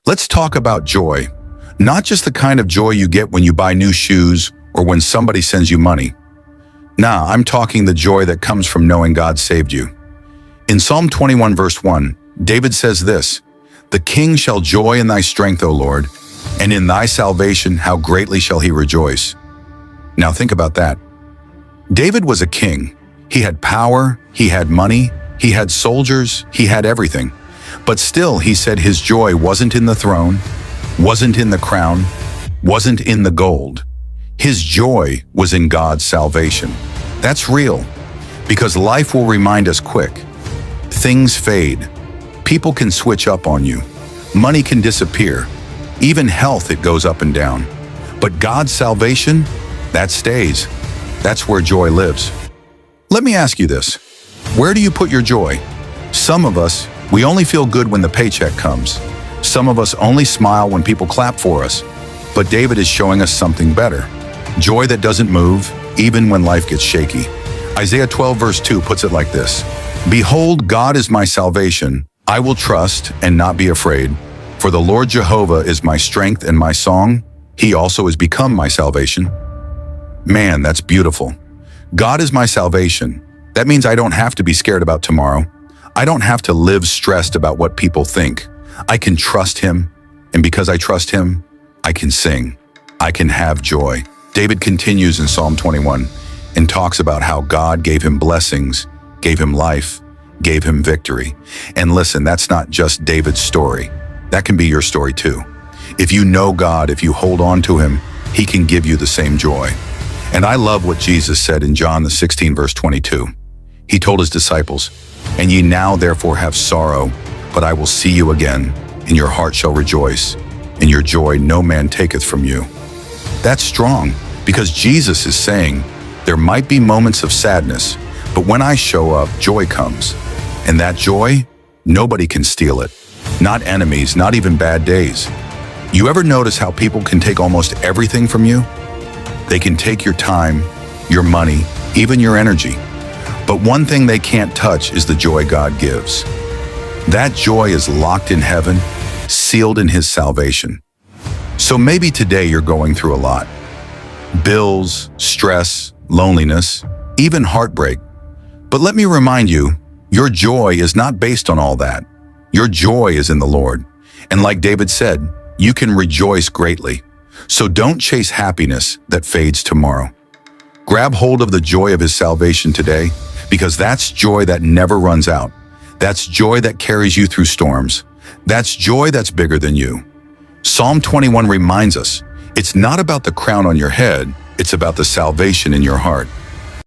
Let's talk about joy. Not just the kind of joy you get when you buy new shoes or when somebody sends you money. Nah, I'm talking the joy that comes from knowing God saved you. In Psalm 21 verse 1, David says this, "The king shall joy in thy strength, O Lord, and in thy salvation how greatly shall he rejoice." Now think about that. David was a king. He had power, he had money, he had soldiers, he had everything. But still, he said his joy wasn't in the throne, wasn't in the crown, wasn't in the gold. His joy was in God's salvation. That's real, because life will remind us quick. Things fade. People can switch up on you. Money can disappear. Even health, it goes up and down. But God's salvation, that stays. That's where joy lives. Let me ask you this. Where do you put your joy? Some of us, we only feel good when the paycheck comes. Some of us only smile when people clap for us. But David is showing us something better. Joy that doesn't move, even when life gets shaky. Isaiah 12 verse 2 puts it like this, "Behold, God is my salvation. I will trust and not be afraid. For the Lord Jehovah is my strength and my song. He also has become my salvation." Man, that's beautiful. God is my salvation. That means I don't have to be scared about tomorrow. I don't have to live stressed about what people think. I can trust Him, and because I trust Him, I can sing. I can have joy. David continues in Psalm 21 and talks about how God gave him blessings, gave him life, gave him victory. And listen, that's not just David's story. That can be your story too. If you know God, if you hold on to Him, He can give you the same joy. And I love what Jesus said in John the 16 verse 22. He told His disciples, "And ye now therefore have sorrow, but I will see you again, and your heart shall rejoice, and your joy no man taketh from you." That's strong, because Jesus is saying, there might be moments of sadness, but when I show up, joy comes. And that joy, nobody can steal it. Not enemies, not even bad days. You ever notice how people can take almost everything from you? They can take your time, your money, even your energy. But one thing they can't touch is the joy God gives. That joy is locked in heaven, sealed in His salvation. So maybe today you're going through a lot. Bills, stress, loneliness, even heartbreak. But let me remind you, your joy is not based on all that. Your joy is in the Lord. And like David said, you can rejoice greatly. So don't chase happiness that fades tomorrow. Grab hold of the joy of His salvation today, because that's joy that never runs out. That's joy that carries you through storms. That's joy that's bigger than you. Psalm 21 reminds us, it's not about the crown on your head, it's about the salvation in your heart.